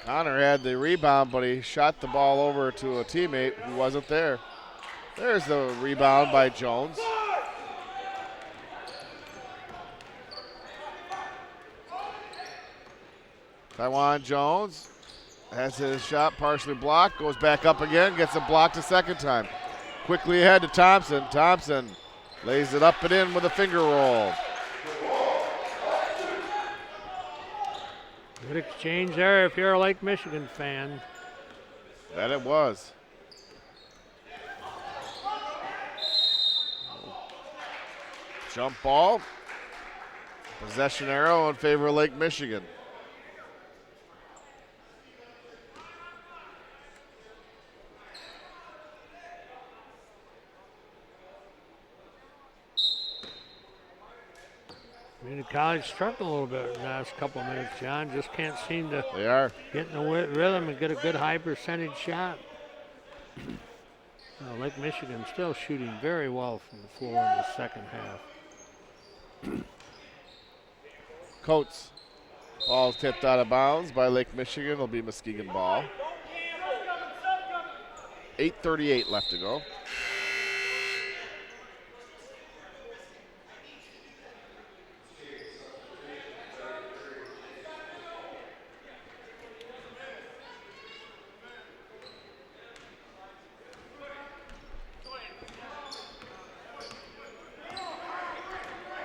Connor had the rebound, but he shot the ball over to a teammate who wasn't there. There's the rebound by Jones. Taiwan Jones has his shot partially blocked, goes back up again, gets it blocked a second time. Quickly ahead to Thompson. Thompson lays it up and in with a finger roll. Good exchange there if you're a Lake Michigan fan. That it was. Jump ball. Possession arrow in favor of Lake Michigan. Community College struggled a little bit in the last couple of minutes, John. Just can't seem to They are. get in the rhythm and get a good high percentage shot. Lake Michigan still shooting very well from the floor in the second half. Coates. Ball's tipped out of bounds by Lake Michigan. It'll be Muskegon ball. 8:38 left to go.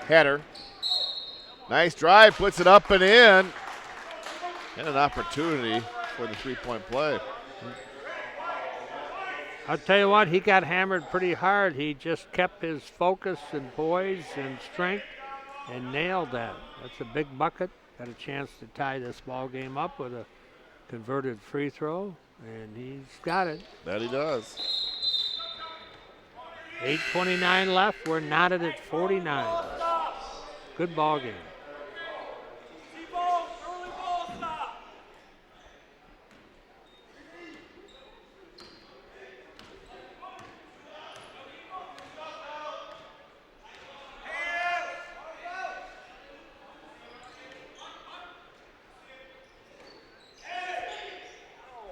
Header. Nice drive, puts it up and in. And an opportunity for the three-point play. I'll tell you what, he got hammered pretty hard. He just kept his focus and poise and strength and nailed that. That's a big bucket. Got a chance to tie this ball game up with a converted free throw, and he's got it. That he does. 8:29 left. We're knotted at 49. Good ball game.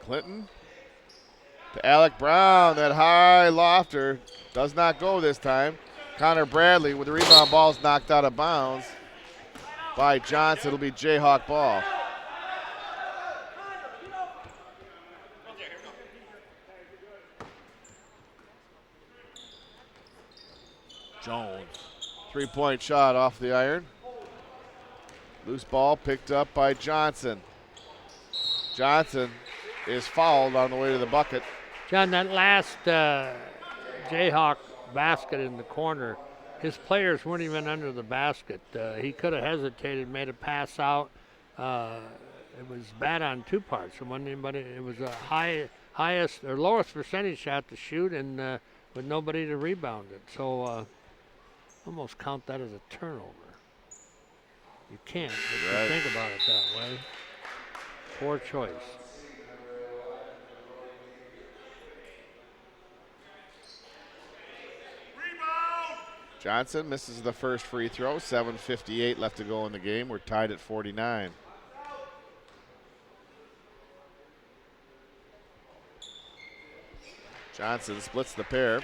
Clinton to Alec Brown. That high lofter does not go this time. Connor Bradley with the rebound, ball's knocked out of bounds by Johnson. It'll be Jayhawk ball. Jones. Three-point shot off the iron. Loose ball picked up by Johnson. Johnson is fouled on the way to the bucket. John, that last Jayhawk basket in the corner, his players weren't even under the basket. He could have hesitated, made a pass out. It was bad on two parts. It was a highest or lowest percentage shot to shoot, and with nobody to rebound it. So almost count that as a turnover. You can't, if right. You think about it that way. Poor choice. Johnson misses the first free throw. 7:58 left to go in the game. We're tied at 49. Johnson splits the pair.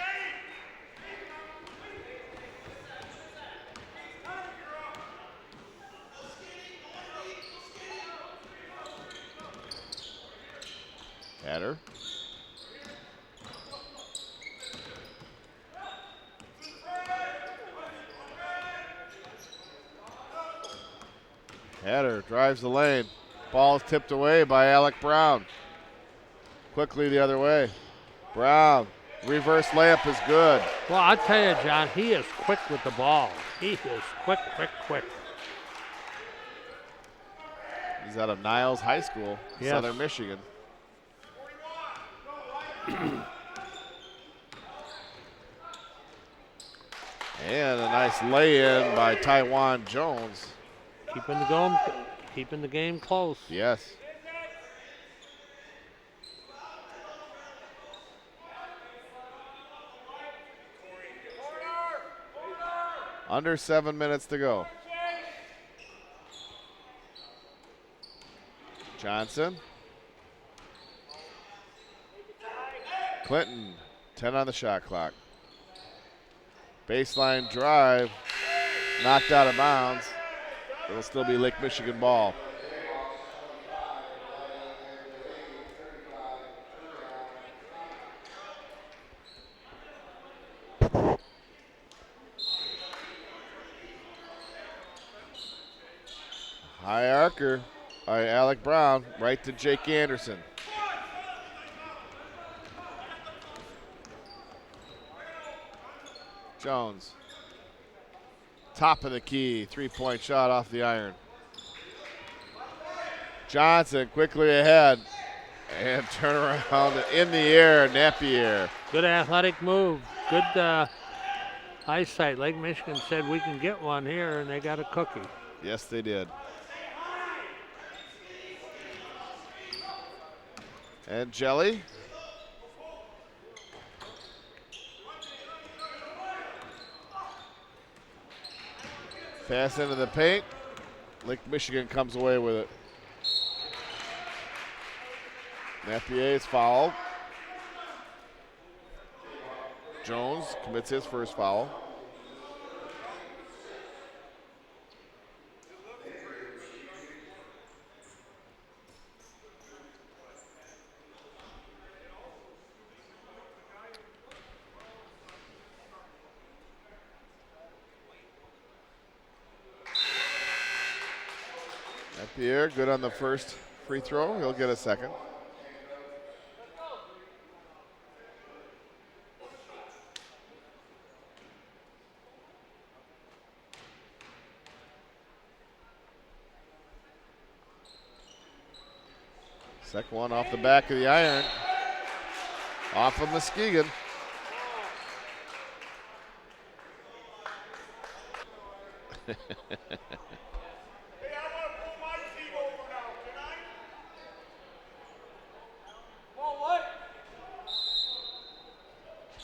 Header. Header drives the lane. Ball is tipped away by Alec Brown. Quickly the other way. Brown, reverse layup is good. Well, I'll tell you, John, he is quick with the ball. He is quick. He's out of Niles High School, yes. Southern Michigan. And a nice lay-in by Taiwan Jones. Keeping the game close. Yes. Under 7 minutes to go. Johnson. Clinton, 10 on the shot clock. Baseline drive, knocked out of bounds. It'll still be Lake Michigan ball. High archer by Alec Brown, right to Jake Anderson. Jones. Top of the key, 3-point shot off the iron. Johnson quickly ahead and turn around in the air, Napier. Good athletic move. Good eyesight. Lake Michigan said we can get one here, and they got a cookie. Yes, they did. And Jelly. Pass into the paint. Lake Michigan comes away with it. Napier is fouled. Jones commits his first foul. Napier, good on the first free throw. He'll get a second. Second one off the back of the iron. Off of Muskegon.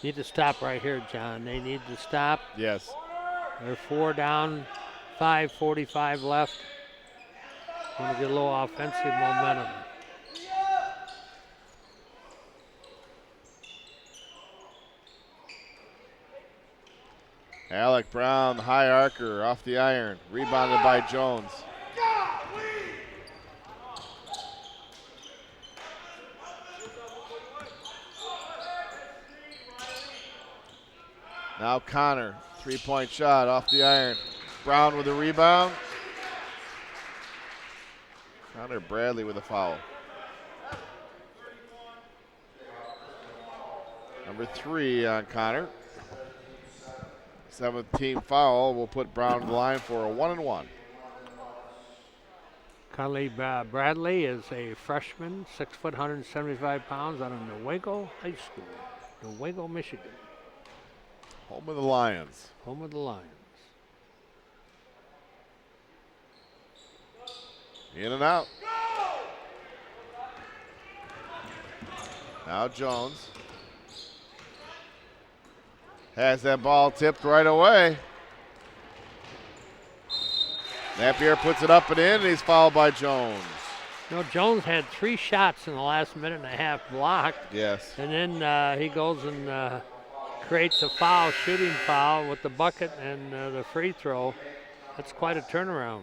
Need to stop right here, John. They need to stop. Yes. They're 4 down, 5:45 left. Want to get a little offensive momentum. Alec Brown, high arcer off the iron. Rebounded by Jones. Now Connor, 3-point shot off the iron. Brown with a rebound. Connor Bradley with a foul. Number 3 on Connor. 7th team foul will put Brown to the line for a 1-and-1. Conley Bradley is a freshman, 6 foot, 175 pounds, out of Newaygo High School, Newaygo, Michigan. Home of the Lions. Home of the Lions. In and out. Now Jones. Has that ball tipped right away. Napier puts it up and in, and he's fouled by Jones. You know, Jones had 3 shots in the last minute and a half blocked. Yes. And then he goes and creates a foul, shooting foul with the bucket and the free throw. That's quite a turnaround.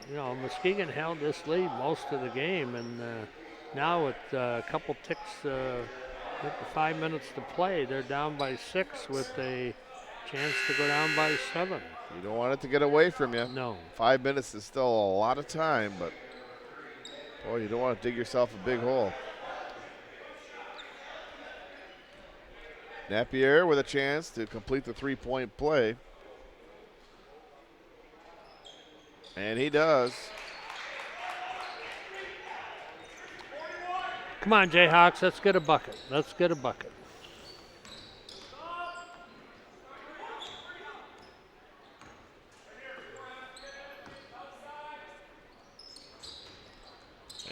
You know, Muskegon held this lead most of the game, and now with a couple ticks, with the 5 minutes to play, they're down by 6 with a chance to go down by 7. You don't want it to get away from you. No. 5 minutes is still a lot of time, but boy, you don't want to dig yourself a big hole. Napier with a chance to complete the 3-point play. And he does. Come on, Jayhawks, let's get a bucket. Let's get a bucket.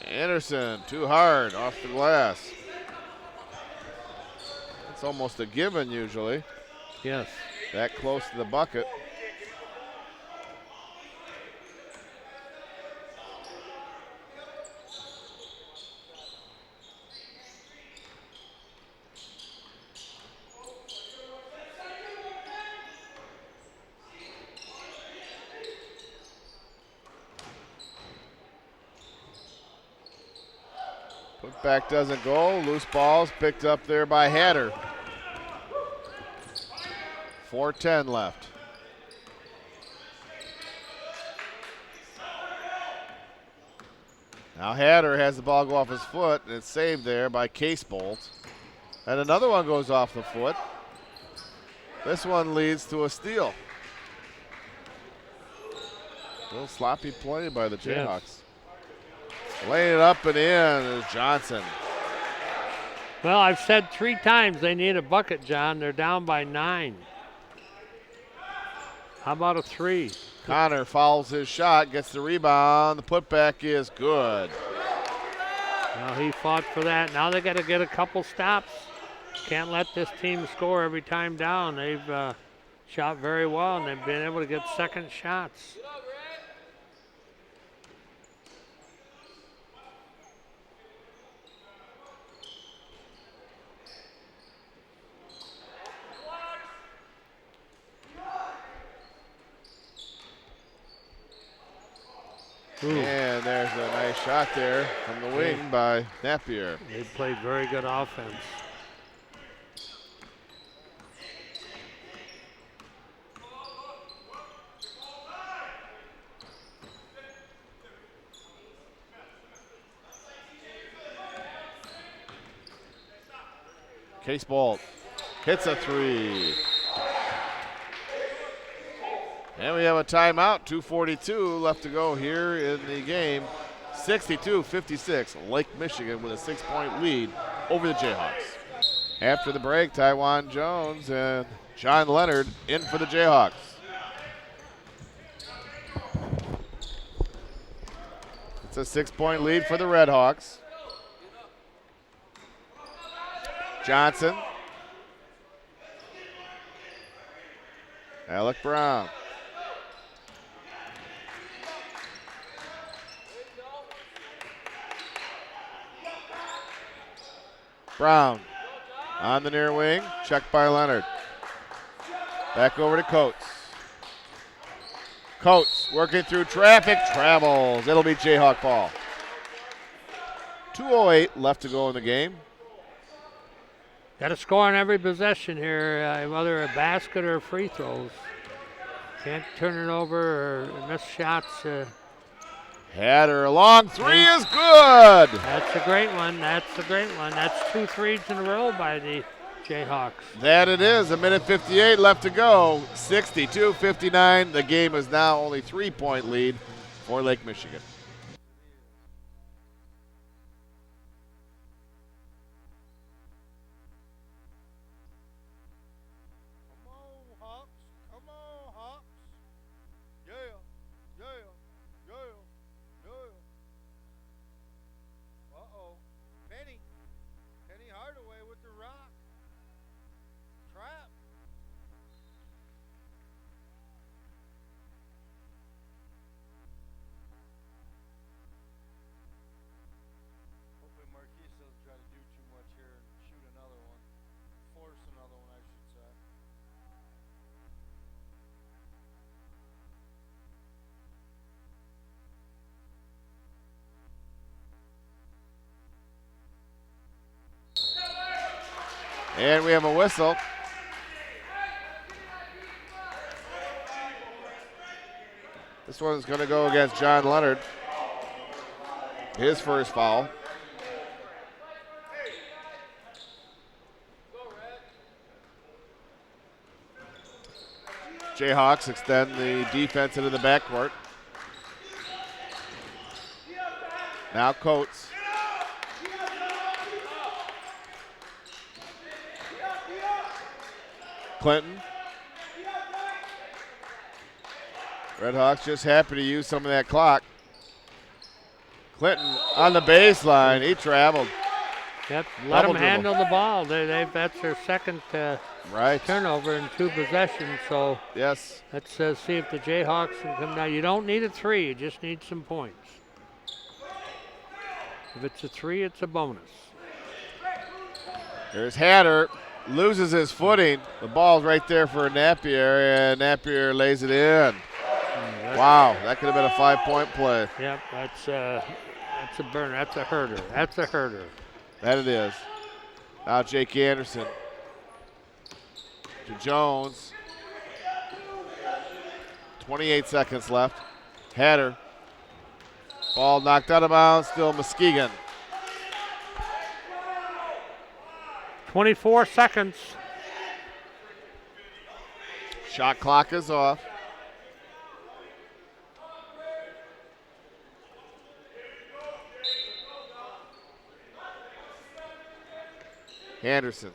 Anderson, too hard, off the glass. It's almost a given usually. Yes. That close to the bucket. Putback doesn't go. Loose balls picked up there by Hatter. 4:10 left. Now Hatter has the ball go off his foot, and it's saved there by Casebolt. And another one goes off the foot. This one leads to a steal. A little sloppy play by the Jayhawks. Laying it up and in is Johnson. Well, I've said 3 times they need a bucket, John. They're down by 9. How about a 3? Connor fouls his shot, gets the rebound. The putback is good. Well, he fought for that. Now they got to get a couple stops. Can't let this team score every time down. They've shot very well, and they've been able to get second shots. Ooh. And there's a nice shot there from the wing by Napier. They played very good offense. Case Bolt hits a 3. And we have a timeout, 2:42 left to go here in the game. 62-56, Lake Michigan with a 6-point lead over the Jayhawks. After the break, Tywan Jones and John Leonard in for the Jayhawks. It's a 6-point lead for the Redhawks. Johnson. Alec Brown. Brown on the near wing, checked by Leonard. Back over to Coates. Coates working through traffic, travels. It'll be Jayhawk ball. 2:08 left to go in the game. Got to score on every possession here, whether a basket or free throws. Can't turn it over or miss shots. Hatter, a long 3 is good. That's a great one. That's a great one. That's 2 threes in a row by the Jayhawks. That it is. 1:58 left to go. 62-59. The game is now only 3-point lead for Lake Michigan. And we have a whistle. This one's going to go against John Leonard. His first foul. Jayhawks extend the defense into the backcourt. Now Coates. Clinton. Redhawks just happy to use some of that clock. Clinton on the baseline. He traveled. Yep, let them handle the ball. That's their second turnover in 2 possessions. So yes, let's see if the Jayhawks can come down. You don't need a 3. You just need some points. If it's a 3, it's a bonus. There's Hatter. Loses his footing. The ball's right there for Napier, and Napier lays it in. Wow, that could have been a 5-point play. Yep, that's a burner. That's a herder. That's a herder. That it is. Now Jake Anderson to Jones. 28 seconds left. Hatter. Ball knocked out of bounds. Still Muskegon. 24 seconds. Shot clock is off. Anderson.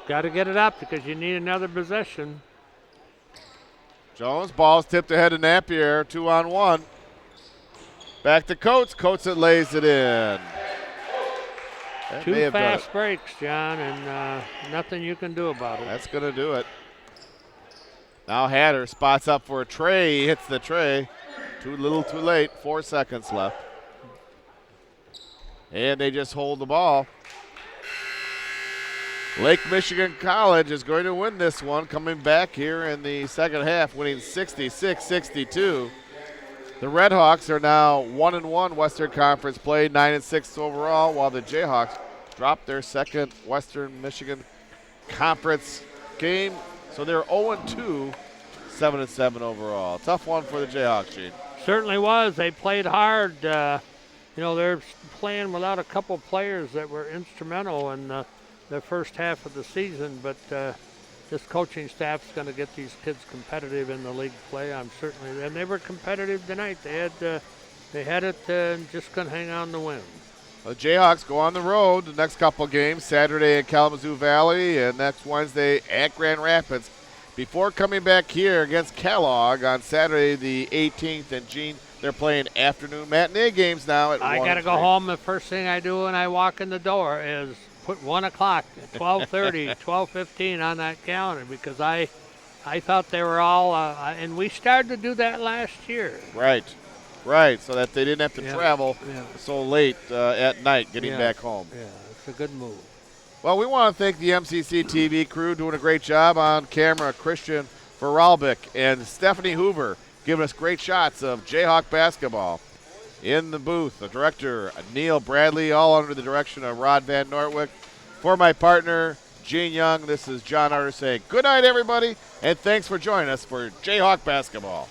Got to get it up because you need another possession. Jones, ball's tipped ahead to Napier, 2-on-1. Back to Coates. Coates that lays it in. That may Two have done fast it. breaks, John, and nothing you can do about it. That's going to do it. Now Hatter spots up for a tray. He hits the tray. Too little, too late. 4 seconds left. And they just hold the ball. Lake Michigan College is going to win this one, coming back here in the second half, winning 66-62. The Redhawks are now 1-1 Western Conference play, 9-6 overall, while the Jayhawks dropped their second Western Michigan Conference game. So they're 0-2, 7-7 overall. Tough one for the Jayhawks, Gene. Certainly was. They played hard. They're playing without a couple players that were instrumental in the first half of the season, but this coaching staff's going to get these kids competitive in the league play. And they were competitive tonight. They had it and just couldn't hang on to win. The Jayhawks go on the road the next couple games, Saturday at Kalamazoo Valley and next Wednesday at Grand Rapids, before coming back here against Kellogg on Saturday the 18th. And Gene, they're playing afternoon matinee games now at 1 I got to and go 3. home. The first thing I do when I walk in the door is put 1 o'clock, 12:30, 12:15 on that calendar because I thought they were all, and we started to do that last year. Right, so that they didn't have to travel so late at night getting back home. Yeah, it's a good move. Well, we want to thank the MCC TV crew doing a great job on camera. Christian Voralbik and Stephanie Hoover giving us great shots of Jayhawk basketball. In the booth, the director, Neil Bradley, all under the direction of Rod Van Nortwick. For my partner, Gene Young, this is John Arter saying good night, everybody, and thanks for joining us for Jayhawk basketball.